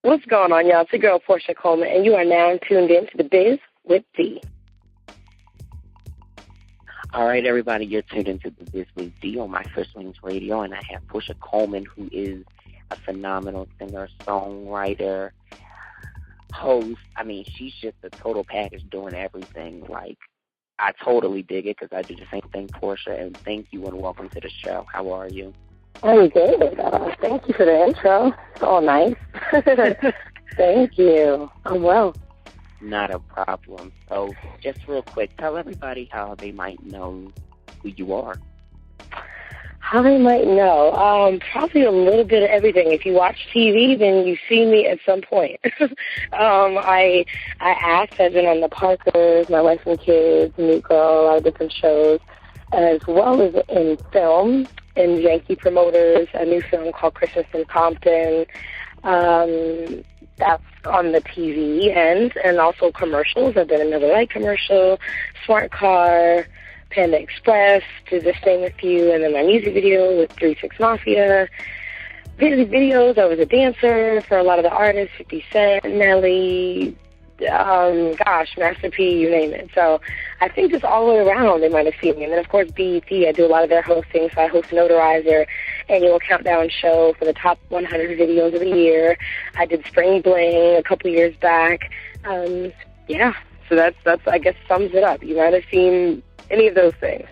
What's going on, y'all? It's your girl, Portia Coleman, and you are now tuned in to The Biz with D. All right, everybody, you're tuned into The Biz with D on My First Wings Radio, and I have Portia Coleman, who is a phenomenal singer, songwriter, host. I mean, she's just a total package doing everything. Like, I totally dig it because I do the same thing, Portia, and thank you and welcome to the show. How are you? I'm good. Thank you for the intro. It's all nice. Thank you. I'm well. Not a problem. So, just real quick, tell everybody how they might know who you are. How they might know? Probably a little bit of everything. If you watch TV, then you see me at some point. I act. I've been on The Parkers, My Wife and Kids, New Girl, a lot of different shows, as well as in film. In Yankee Promoters, a new film called Christmas in Compton. That's on the TV end, and also commercials. I've done another Light commercial, Smart Car, Panda Express, to just name a few, and then my music video with 3 6 Mafia. Music videos, I was a dancer for a lot of the artists, 50 Cent, Nelly, Master P, you name it. So I think just all the way around they might have seen me. And then, of course, BET, I do a lot of their hosting, so I host Notarizer annual countdown show for the top 100 videos of the year. I did Spring Bling a couple years back. So that's I guess sums it up. You might have seen any of those things.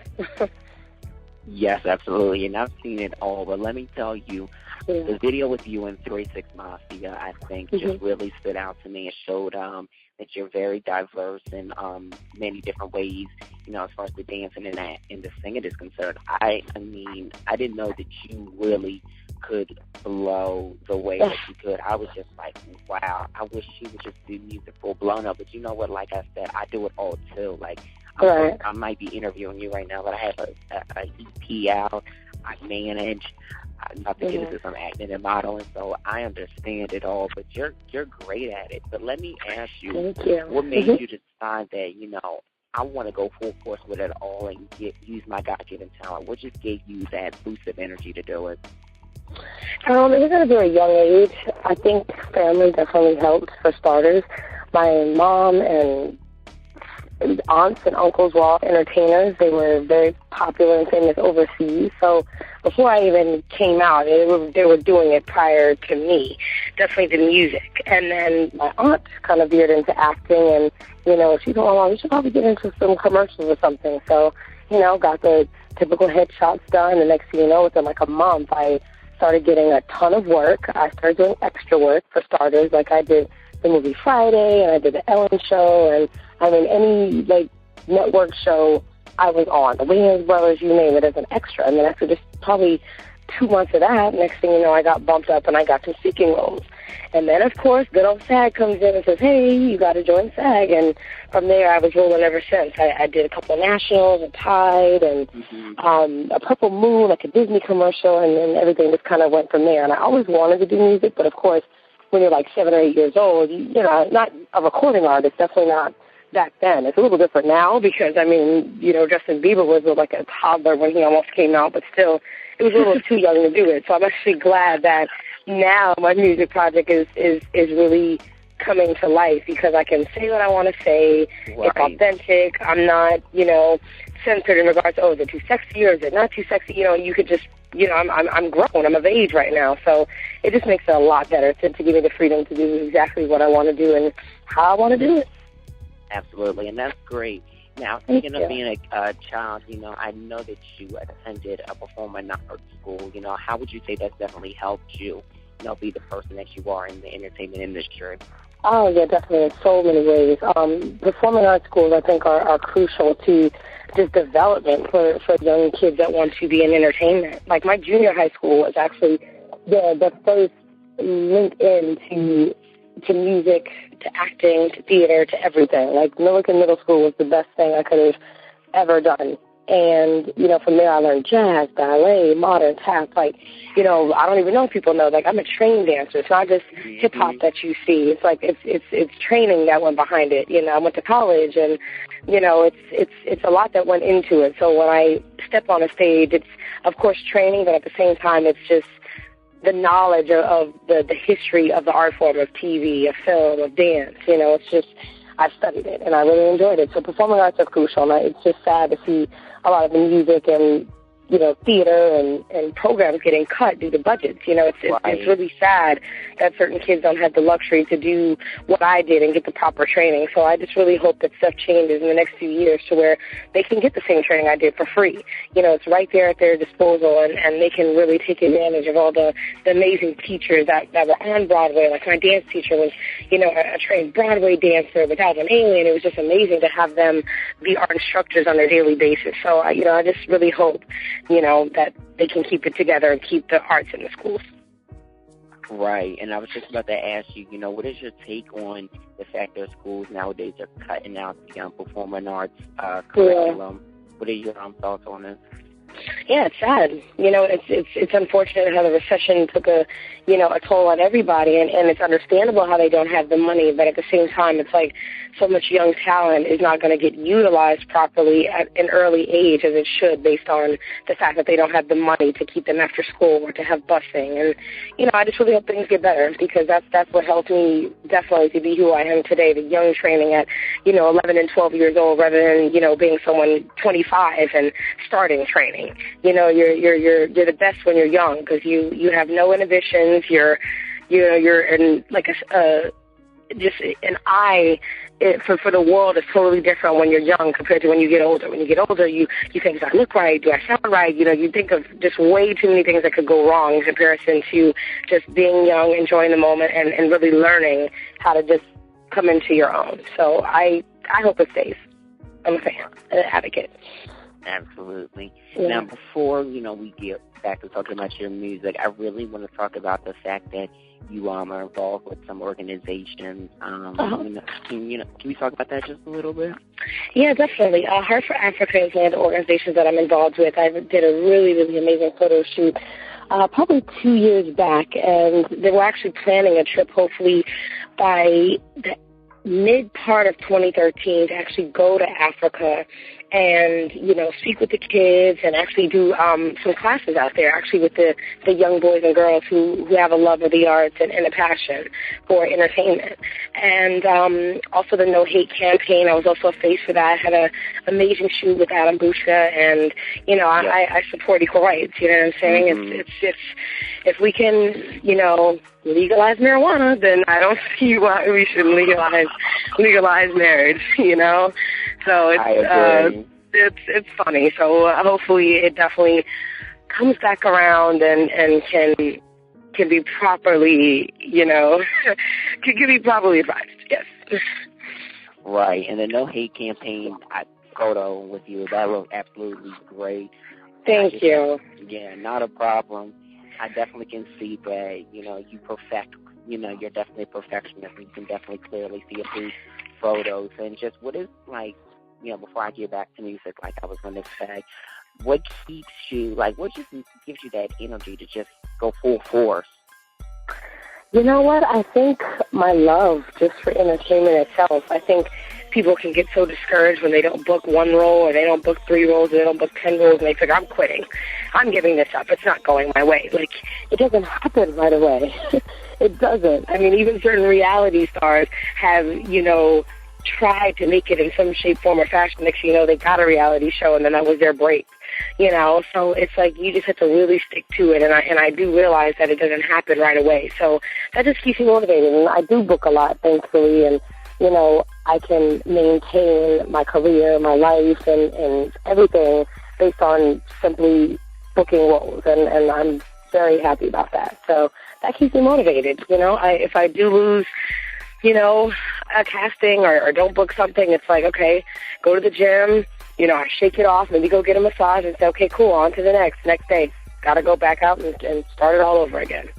Yes, absolutely, and I've seen it all, but let me tell you, the video with you and 3 6 Mafia, I think, just really stood out to me. It showed that you're very diverse in many different ways, you know, as far as the dancing and the singing is concerned. I mean, I didn't know that you really could blow the way that you could. I was just like, wow, I wish she would just do music full blown up. But you know what, like I said, I do it all too. Like, I might be interviewing you right now, but I have a EP out, I manage, not to get into some acting and modeling, so I understand it all, but you're great at it. But let me ask you, what made you decide that, you know, I want to go full force with it all and use my God-given talent? What just gave you that boost of energy to do it? It was at a very young age. I think family definitely helped, for starters. My mom and aunts and uncles were all entertainers. They were very popular and famous overseas. So before I even came out, they were doing it prior to me, definitely the music. And then my aunt kind of veered into acting, and, you know, she told, well, we should probably get into some commercials or something. So, you know, got the typical headshots done. The next thing you know, within like a month, I started getting a ton of work. I started doing extra work, for starters. Like, I did the movie Friday, and I did the Ellen show, and I mean, any, like, network show I was on, the Williams Brothers, you name it, as an extra. And then after just probably 2 months of that, next thing you know, I got bumped up and I got some speaking roles. And then, of course, good old SAG comes in and says, hey, you got to join SAG. And from there, I was rolling ever since. I did a couple of nationals, a Tide, and a Purple Moon, like a Disney commercial, and then everything just kind of went from there. And I always wanted to do music, but, of course, when you're like 7 or 8 years old, you know, not a recording artist, definitely not back then. It's a little different now because, I mean, you know, Justin Bieber was like a toddler when he almost came out, but still, it was a little too young to do it. So I'm actually glad that now my music project is really coming to life because I can say what I want to say. Right. It's authentic. I'm not, you know, censored in regards to, oh, is it too sexy or is it not too sexy? You know, you could just, you know, I'm grown. I'm of age right now. So it just makes it a lot better to give me the freedom to do exactly what I want to do and how I want to do it. Absolutely, and that's great. Now, speaking of being a child, you know, I know that you attended a performing arts school. You know, how would you say that's definitely helped you, you know, be the person that you are in the entertainment industry? Oh, yeah, definitely in so many ways. Performing arts schools, I think, are crucial to just development for young kids that want to be in entertainment. Like, my junior high school was actually the first link in to music, to acting, to theater, to everything. Like, Millikan Middle School was the best thing I could have ever done. And, you know, from there I learned jazz, ballet, modern tap. Like, you know, I don't even know if people know, like, I'm a trained dancer. It's not just hip-hop that you see. It's like it's training that went behind it. You know, I went to college, and, you know, it's a lot that went into it. So when I step on a stage, it's, of course, training, but at the same time, it's just the knowledge of the history of the art form of TV, of film, of dance. You know, it's just, I've studied it, and I really enjoyed it. So performing arts are crucial, and it's just sad to see a lot of the music and, you know, theater and programs getting cut due to budgets. You know, it's really sad that certain kids don't have the luxury to do what I did and get the proper training. So I just really hope that stuff changes in the next few years to where they can get the same training I did for free. You know, it's right there at their disposal, and they can really take advantage of all the amazing teachers that were on Broadway. Like my dance teacher was, you know, a trained Broadway dancer with Alvin Ailey. It was just amazing to have them be our instructors on a daily basis. So, I just really hope, you know, that they can keep it together and keep the arts in the schools. Right, and I was just about to ask you, you know, what is your take on the fact that schools nowadays are cutting out the performing arts curriculum? What are your thoughts on it? Yeah, it's sad. You know, it's unfortunate how the recession took a toll on everybody, and it's understandable how they don't have the money, but at the same time, it's like so much young talent is not going to get utilized properly at an early age as it should, based on the fact that they don't have the money to keep them after school or to have busing. And, you know, I just really hope things get better, because that's what helped me definitely to be who I am today, the young training at, you know, 11 and 12 years old, rather than, you know, being someone 25 and starting training. You know, you're the best when you're young, because you have no inhibitions. You're in like just an eye for the world is totally different when you're young compared to when you get older. When you get older, you think, do I look right? Do I sound right? You know, you think of just way too many things that could go wrong in comparison to just being young, enjoying the moment, and really learning how to just come into your own. So I hope it stays. I'm a fan, an advocate. Absolutely. Yeah. Now, before, you know, we get back to talking about your music, I really want to talk about the fact that you are involved with some organizations. Can we talk about that just a little bit? Yeah, definitely. Heart for Africa is one of the organizations that I'm involved with. I did a really, really amazing photo shoot probably 2 years back, and they were actually planning a trip hopefully by the mid part of 2013 to actually go to Africa and, you know, speak with the kids and actually do some classes out there, actually with the young boys and girls who have a love of the arts and a passion for entertainment. And also the No Hate campaign, I was also a face for that. I had an amazing shoot with Adam Bushka, and, you know, I support equal rights, you know what I'm saying? Mm-hmm. It's if we can, you know, legalize marijuana, then I don't see why we shouldn't legalize marriage, you know? So it's funny. So hopefully it definitely comes back around and can be properly, you know, can be properly advised. Yes. Right. And the No Hate campaign photo with you, that looked absolutely great. Thank you. Yeah, not a problem. I definitely can see that, you know, you're definitely a perfectionist. You can definitely clearly see it through photos. And just what is, like, you know, before I get back to music, like I was going to say, what keeps you, like, what just gives you that energy to just go full force? You know what? I think my love just for entertainment itself. I think people can get so discouraged when they don't book one role, or they don't book 3 roles, or they don't book 10 roles, and they figure, I'm quitting. I'm giving this up. It's not going my way. Like, it doesn't happen right away. It doesn't. I mean, even certain reality stars have, you know, tried to make it in some shape, form, or fashion. Next thing you know, they got a reality show, and then that was their break. You know, so it's like you just have to really stick to it, and I do realize that it doesn't happen right away. So that just keeps me motivated, and I do book a lot, thankfully, and, you know, I can maintain my career, my life, and everything based on simply booking roles, and I'm very happy about that. So that keeps me motivated. You know, if I do lose, you know, a casting or don't book something, it's like, okay, go to the gym, you know, I shake it off, maybe go get a massage and say, okay, cool, on to the next day. Got to go back out and start it all over again.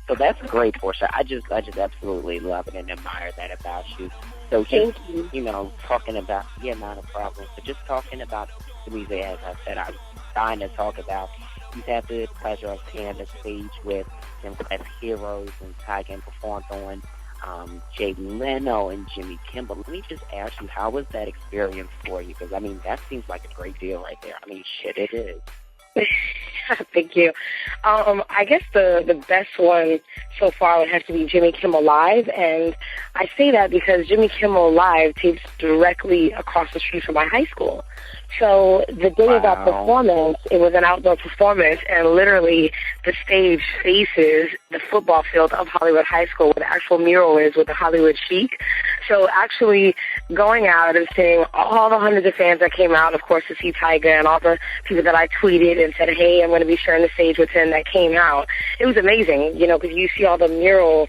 So that's great, Portia. I just absolutely love it and admire that about you. So just, you know, talking about, not a problem. So just talking about the music, as I said, I'm dying to talk about. You've had the pleasure of sharing the stage with some class heroes, and Tiger performed on Jay Leno and Jimmy Kimmel. Let me just ask you, how was that experience for you? Because, I mean, that seems like a great deal right there. I mean, shit, it is. Thank you. I guess the best one so far would have to be Jimmy Kimmel Live, and I say that because Jimmy Kimmel Live tapes directly across the street from my high school. So the day of that performance, it was an outdoor performance, and literally the stage faces the football field of Hollywood High School, where the actual mural is with the Hollywood chic. So actually going out and seeing all the hundreds of fans that came out, of course, to see Tyga, and all the people that I tweeted and said, hey, I'm going to be sharing the stage with him, that came out. It was amazing, because you see all the mural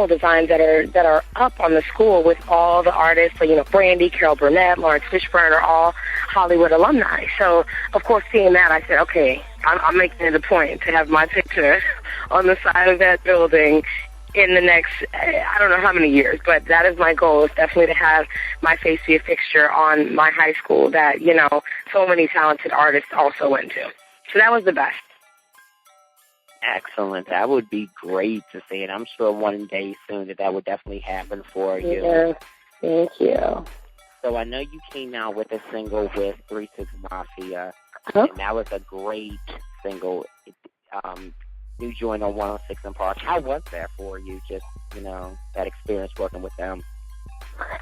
designs that are up on the school with all the artists, like, Brandy, Carol Burnett, Lawrence Fishburne are all Hollywood alumni. So, of course, seeing that, I said, okay, I'm making it a point to have my picture on the side of that building in the next, I don't know how many years, but that is my goal, is definitely to have my face be a fixture on my high school that, so many talented artists also went to. So that was the best. Excellent. That would be great to see it. I'm sure one day soon that would definitely happen for you. Yeah, thank you. So I know you came out with a single with 3 6 Mafia, and that was a great single. New joint on 106 & Park. How was that for you? Just that experience working with them.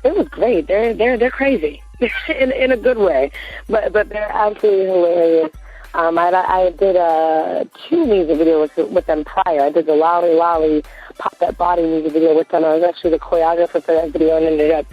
It was great. They're crazy in a good way, but they're absolutely hilarious. I did 2 music videos with them prior. I did the Lolly Lolly Pop That Body music video with them. I was actually the choreographer for that video and ended up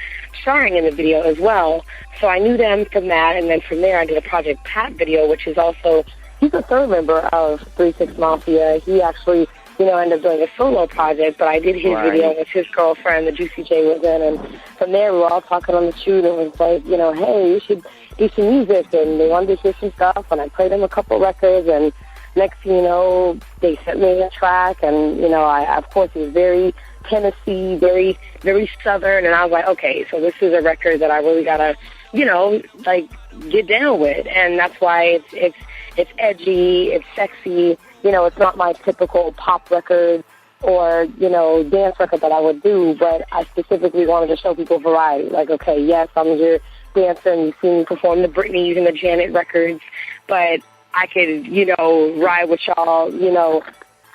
starring in the video as well. So I knew them from that, and then from there I did a Project Pat video, which is also, he's a third member of 3 6 Mafia. He actually, ended up doing a solo project, but I did his video with his girlfriend, the Juicy J, was in, and from there we were all talking on the shoot, and it was like, hey, you should do some music, and they wanted to hear some stuff, and I played them a couple records, and next thing you know, they sent me a track, and, of course, it was very Tennessee, very, very Southern, and I was like, okay, so this is a record that I really gotta, get down with, and that's why it's edgy, it's sexy, it's not my typical pop record or, dance record that I would do, but I specifically wanted to show people variety, like, okay, yes, I'm your dancer, and you've seen me perform the Britneys and the Janet records, but I could, ride with y'all,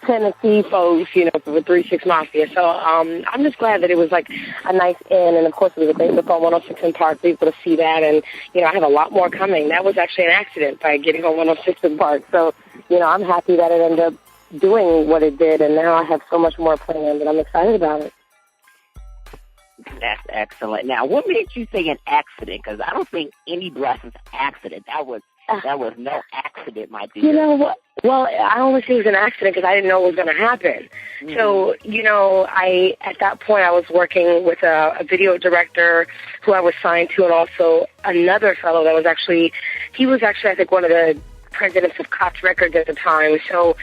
Tennessee folks, for 3 6 Mafia. So I'm just glad that it was like a nice in, and of course it was a great look on 106 & Park, people to see that, and, I have a lot more coming. That was actually an accident by getting on 106 & Park. So, I'm happy that it ended up doing what it did, and now I have so much more planned, and I'm excited about it. That's excellent. Now, what made you say an accident? Because I don't think any blessing's accident. That was no accident, my dear. You know what? Well, I only say it was an accident because I didn't know it was going to happen. Mm-hmm. So, at that point I was working with a video director who I was signed to, and also another fellow that was actually, I think, one of the presidents of Koch Records at the time. So,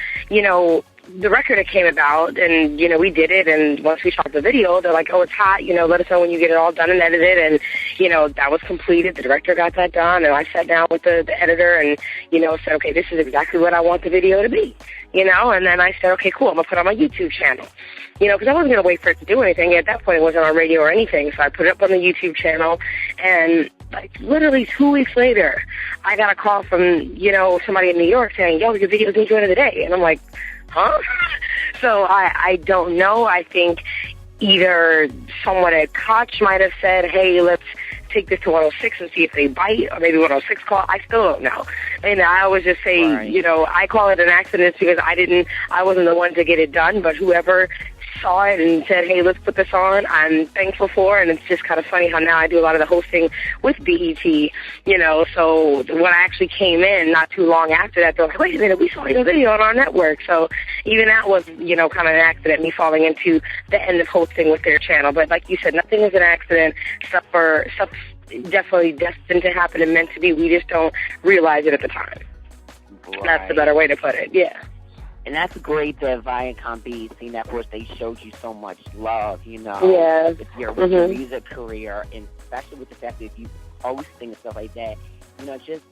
the record that came about, and, we did it, and once we shot the video, they're like, oh, it's hot, let us know when you get it all done and edited, and, that was completed. The director got that done, and I sat down with the editor and, said, okay, this is exactly what I want the video to be, and then I said, okay, cool, I'm going to put it on my YouTube channel, because I wasn't going to wait for it to do anything. At that point, it wasn't on radio or anything, so I put it up on the YouTube channel, and, literally 2 weeks later, I got a call from, somebody in New York saying, yo, your video's the joint of the day, and I'm like, huh? So I don't know. I think either someone at Koch might have said, hey, let's take this to 106 and see if they bite, or maybe 106 call. I still don't know. And I always just say, I call it an accident because I wasn't the one to get it done, but whoever saw it and said, hey, let's put this on, I'm thankful for, and it's just kind of funny how now I do a lot of the hosting with BET, so when I actually came in not too long after that, they're like, wait a minute, we saw your video on our network, so even that was, kind of an accident, me falling into the end of hosting with their channel, but like you said, nothing is an accident, stuff definitely destined to happen and meant to be, we just don't realize it at the time. Right. That's the better way to put it, yeah. And that's great that Viacom seeing that, of course, they showed you so much love, yes. with your music career, and especially with the fact that you hosting and stuff like that. Just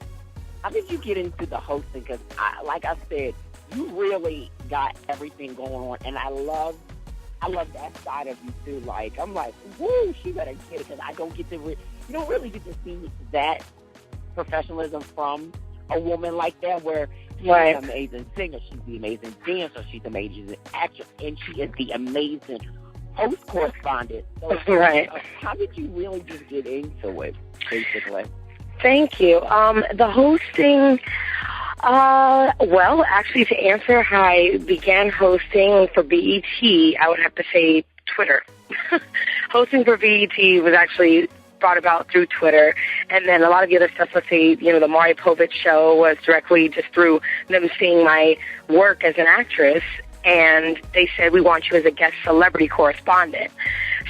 how did you get into the hosting? Because, like I said, you really got everything going on, and I love that side of you too. Like, I'm like, woo, she better get it, because I don't get to, you don't really get to see that professionalism from a woman like that, where She's right. an amazing singer. She's the amazing dancer. She's the amazing actress. And she is the amazing host correspondent. So, Right. How did you really just get into it, basically? Thank you. The hosting, well, actually, to answer how I began hosting for BET, I would have to say Twitter. Hosting for BET was actually brought about through Twitter, and then a lot of the other stuff, let's say, the Maury Povich show was directly just through them seeing my work as an actress, and they said, we want you as a guest celebrity correspondent.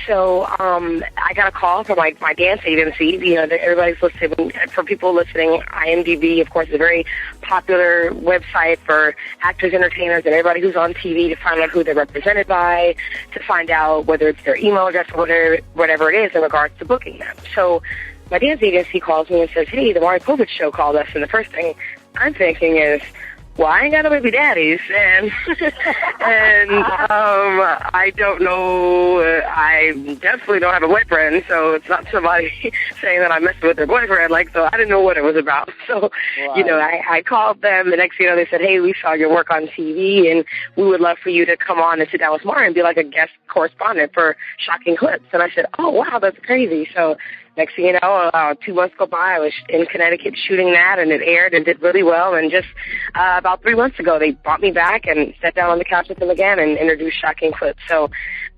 So I got a call from my dance agency. Everybody's listening. For people listening, IMDb, of course, is a very popular website for actors, entertainers, and everybody who's on TV to find out who they're represented by, to find out whether it's their email address or whatever it is in regards to booking them. So my dance agency calls me and says, hey, the Maury Povich show called us, and the first thing I'm thinking is, well, I ain't got no baby daddies, and I don't know. I definitely don't have a boyfriend, so it's not somebody saying that I'm messing with their boyfriend. So I didn't know what it was about. So, right. I called them. The next thing you know, they said, "Hey, we saw your work on TV, and we would love for you to come on and sit down with Maury and be like a guest correspondent for Shocking Clips." And I said, "Oh, wow, that's crazy." So next thing you know, 2 months go by, I was in Connecticut shooting that, and it aired and did really well. And just about 3 months ago, they brought me back and sat down on the couch with them again and introduced Shocking Clips. So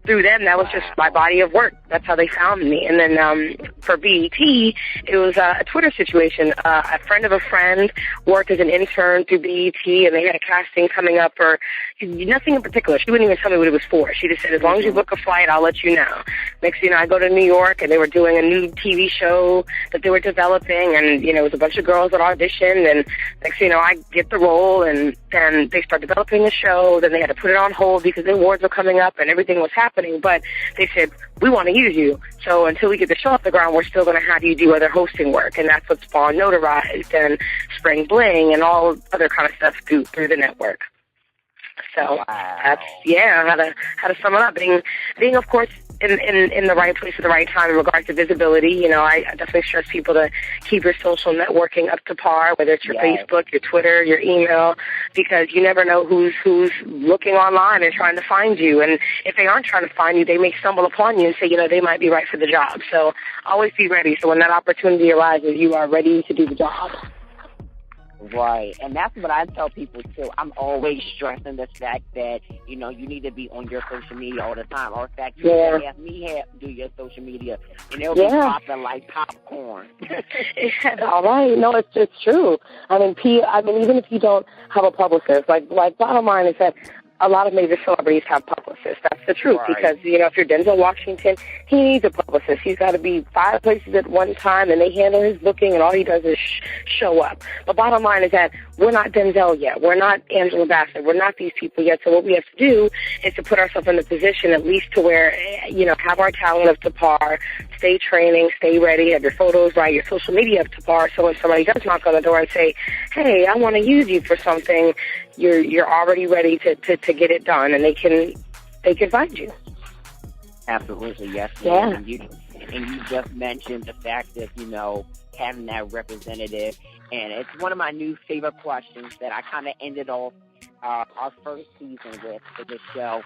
through them, that was just my body of work. That's how they found me. And then for BET, it was a Twitter situation. A friend of a friend worked as an intern through BET, and they had a casting coming up for nothing in particular. She wouldn't even tell me what it was for. She just said, as long as you book a flight, I'll let you know. Next thing you know, I go to New York, and they were doing a new TV show that they were developing, and, it was a bunch of girls that auditioned, and next thing you know, I get the role, and then they start developing the show. Then they had to put it on hold because the awards were coming up and everything was happening. But they said, we want to use you. So until we get the show off the ground, we're still going to have you do other hosting work. And that's what spawned Notarized and Spring Bling and all other kind of stuff through the network. So that's, how to sum it up. Being of course, in the right place at the right time in regards to visibility. I definitely stress people to keep your social networking up to par, whether it's your Facebook, your Twitter, your email, because you never know who's looking online and trying to find you. And if they aren't trying to find you, they may stumble upon you and say, they might be right for the job. So always be ready. So when that opportunity arises, you are ready to do the job. Right, and that's what I tell people too. I'm always stressing the fact that, you need to be on your social media all the time. Or in fact, you can have me do your social media, and it'll be popping like popcorn. All right, no, it's true. Even if you don't have a publicist, like bottom line is that a lot of major celebrities have publicists. That's the truth. Right. Because, if you're Denzel Washington, he needs a publicist. He's got to be 5 places at one time, and they handle his booking, and all he does is show up. But bottom line is that we're not Denzel yet. We're not Angela Bassett. We're not these people yet. So what we have to do is to put ourselves in a position at least to where, have our talent up to par, stay training, stay ready, have your photos right, your social media up to par. So when somebody does knock on the door and say, hey, I want to use you for something, you're already ready to get it done, and they can find you. Absolutely, yes. Yeah. And you just mentioned the fact that, having that representative, and it's one of my new favorite questions that I kind of ended off our first season with for this show,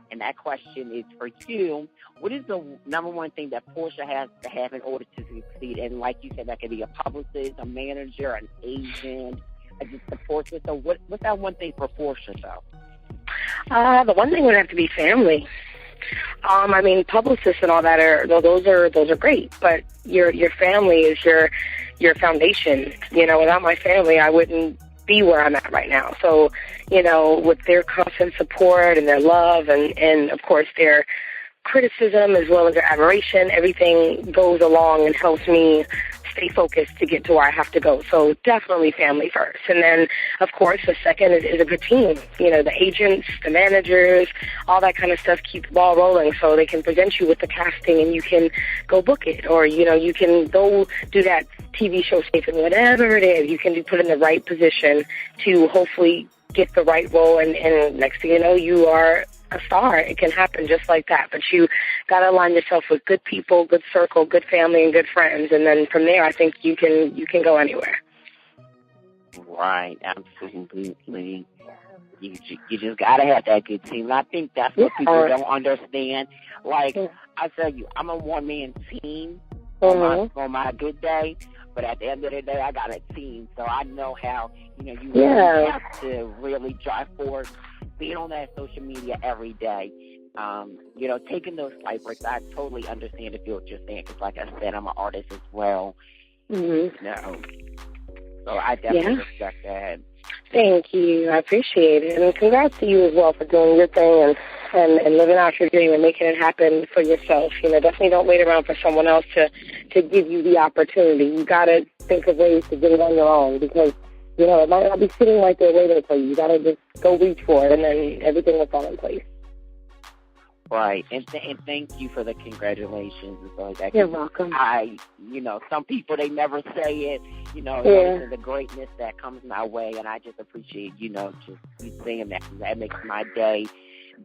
and that question is for you. What is the number one thing that Portia has to have in order to succeed? And like you said, that could be a publicist, a manager, an agent, just support system. So what's that one thing for Portia, though? The one thing would have to be family. Publicists and all that those are great, but your family is your foundation. Without my family, I wouldn't be where I'm at right now. So, with their constant support and their love and of course their criticism as well as their admiration, everything goes along and helps me stay focused to get to where I have to go. So definitely family first. And then, of course, the second is a good team. The agents, the managers, all that kind of stuff keep the ball rolling so they can present you with the casting and you can go book it. Or, you can go do that TV show taping, whatever it is. You can be put in the right position to hopefully get the right role. And next thing you know, you are a star. It can happen just like that. But you got to align yourself with good people, good circle, good family, and good friends. And then from there, I think you can go anywhere. Right, absolutely. You just gotta have that good team. And I think that's what people don't understand. Like I tell you, I'm a one-man team on my good day, but at the end of the day, I got a team, so I know how you really have to really drive forward, being on that social media every day. Taking those slight breaks. I totally understand if you're just saying, because like I said, I'm an artist as well. So I definitely respect that. Thank you. I appreciate it. And congrats to you as well for doing your thing and living out your dream and making it happen for yourself. Definitely don't wait around for someone else to give you the opportunity. You got to think of ways to get it on your own because, it might not be sitting right there waiting for you. You got to just go reach for it, and then everything will fall in place. Right, and thank you for the congratulations and stuff like that. You're welcome. Some people, they never say it, the greatness that comes my way, and I just appreciate, just you saying that. That makes my day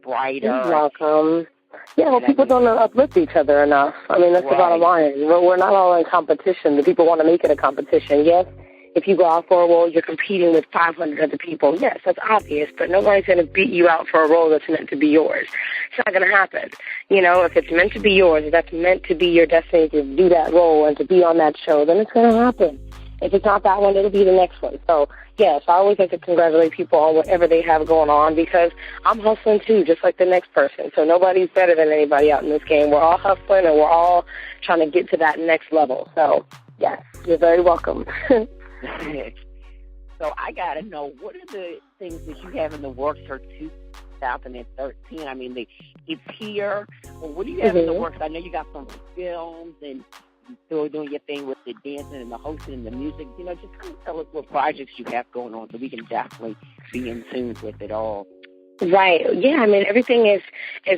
brighter. You're welcome. Yeah, well, people don't uplift each other enough. I mean, that's the bottom line. We're not all in competition. The people want to make it a competition. Yes, if you go out for a role, you're competing with 500 other people. Yes, that's obvious, but nobody's going to beat you out for a role that's meant to be yours. It's not going to happen. If it's meant to be yours, if that's meant to be your destiny to do that role and to be on that show, then it's going to happen. If it's not that one, it'll be the next one. So, yes, I always like to congratulate people on whatever they have going on because I'm hustling too, just like the next person. So nobody's better than anybody out in this game. We're all hustling and we're all trying to get to that next level. So, yes, you're very welcome. So I got to know, what are the things that you have in the works for 2013? I mean, it's here. Well, what do you have in the works? I know you got some films and you're doing your thing with the dancing and the hosting and the music. Just kind of tell us what projects you have going on so we can definitely be in tune with it all. Right. Yeah, I mean, everything is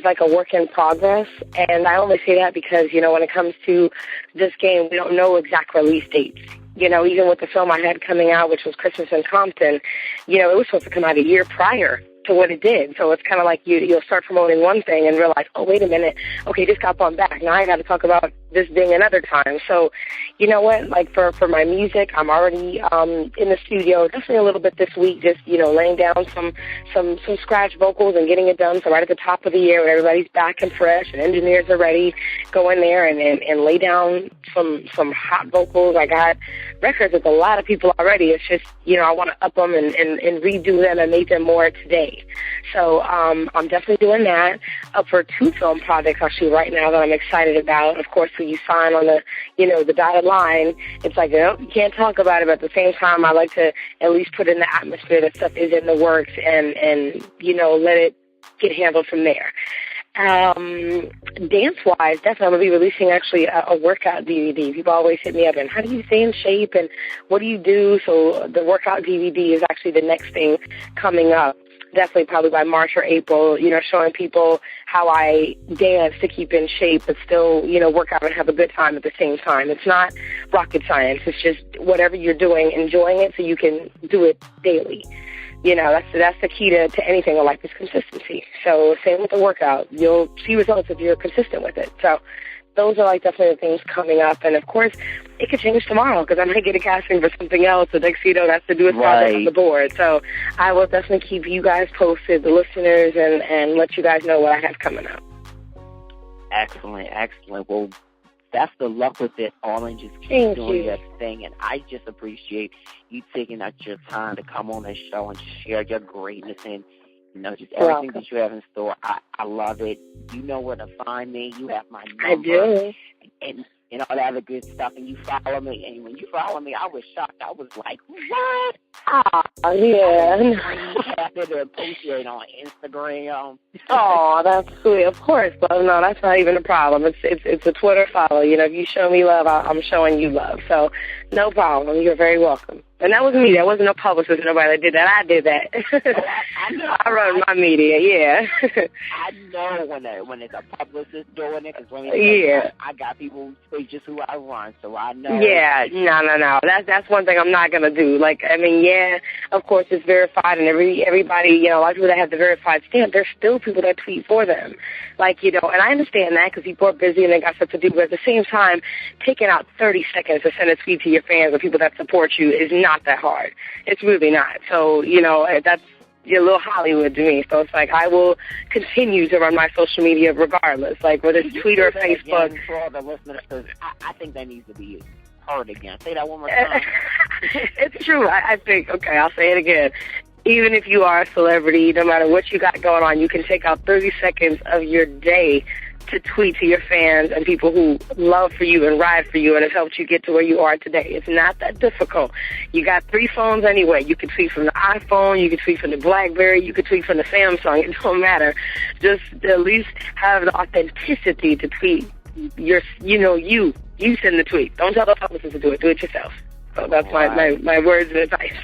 like a work in progress, and I only say that because, when it comes to this game, we don't know exact release dates. Even with the film I had coming out, which was Christmas in Compton, it was supposed to come out a year prior to what it did. So it's kind of like you'll start promoting one thing and realize, oh, wait a minute, okay, this got bumped back. Now I got to talk about this being another time. So, you know what, like for my music, I'm already in the studio, definitely a little bit this week, just, laying down some scratch vocals and getting it done. So right at the top of the year when everybody's back and fresh and engineers are ready, go in there and lay down some hot vocals. I got records with a lot of people already. It's just, I want to up them and redo them and make them more today. So I'm definitely doing that. Up for 2 film projects actually right now that I'm excited about. Of course, when you sign on the dotted line, it's like, you can't talk about it, but at the same time, I like to at least put in the atmosphere that stuff is in the works and let it get handled from there. Dance-wise, definitely I'm going to be releasing actually a workout DVD. People always hit me up and how do you stay in shape and what do you do? So the workout DVD is actually the next thing coming up. Definitely probably by March or April, showing people how I dance to keep in shape but still, work out and have a good time at the same time. It's not rocket science. It's just whatever you're doing, enjoying it so you can do it daily. That's the key to anything in life is consistency. So same with the workout. You'll see results if you're consistent with it. So those are definitely the things coming up. And of course, it could change tomorrow because I might get a casting for something else. The next that's the newest project on the board. So I will definitely keep you guys posted, the listeners, and let you guys know what I have coming up. Excellent. Well, that's the luck with it all, and just keep doing your thing. And I just appreciate you taking out your time to come on the show and share your greatness and just everything that you have in store. I love it. You know where to find me. You have my number. I do. And all that other good stuff. And you follow me. And when you follow me, I was shocked. I was like, what? Oh, yeah. I happy to appreciate on Instagram. Oh, that's sweet. Of course. But no, that's not even a problem. It's a Twitter follow. If you show me love, I'm showing you love. So no problem. You're very welcome. And that wasn't me. That wasn't no publicist or nobody that did that. I did that. I know. I run my media, yeah. I know when it's a publicist doing it. Cause I got people just who I run, so I know. Yeah, no. That's one thing I'm not going to do. Of course it's verified and everybody, a lot of people that have the verified stamp, there's still people that tweet for them. And I understand that because people are busy and they got stuff to do, but at the same time, taking out 30 seconds to send a tweet to your fans or people that support you is not that hard. It's really not. So, you know, that's a little Hollywood to me. So it's like I will continue to run my social media regardless, like whether it's Twitter or Facebook. Again, for all the listeners, because I think that needs to be heard again. Say that one more time. It's true. I think, okay, I'll say it again. Even if you are a celebrity, no matter what you got going on, you can take out 30 seconds of your day to tweet to your fans and people who love for you and ride for you and have helped you get to where you are today. It's not that difficult. You got 3 phones anyway. You can tweet from the iPhone, you can tweet from the BlackBerry, you can tweet from the Samsung. It don't matter. Just at least have the authenticity to tweet your, you know, you send the tweet. Don't tell the publicist to do it. Do it yourself. So that's my words of advice.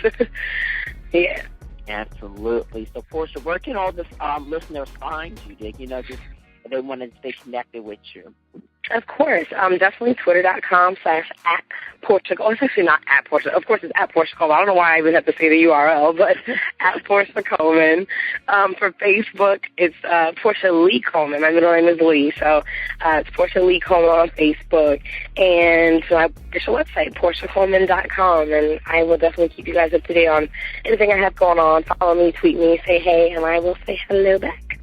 Yeah. Absolutely. So, Portia, where can all the listeners find you? You know, just if they want to stay connected with you. Of course. Definitely Twitter.com/@Portia. Oh, it's actually not at Portia. Of course, it's at Portia Coleman. I don't know why I even have to say the URL, but at Portia Coleman. For Facebook, it's Portia Lee Coleman. My middle name is Lee, so it's Portia Lee Coleman on Facebook. And my official website, PortiaColeman.com. And I will definitely keep you guys up to date on anything I have going on. Follow me, tweet me, say hey, and I will say hello back.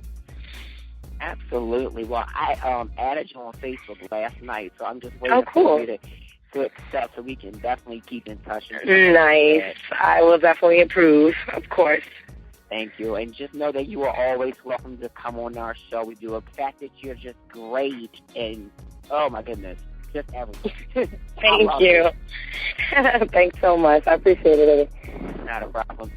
Absolutely. Well, I added you on Facebook last night, so I'm just waiting cool. for you to accept so we can definitely keep in touch. Nice. I will definitely approve, of course. Thank you. And just know that you are always welcome to come on our show. We do. The fact that you're just great and, oh, my goodness, just everything. Thank you. Thanks so much. I appreciate it. Not a problem.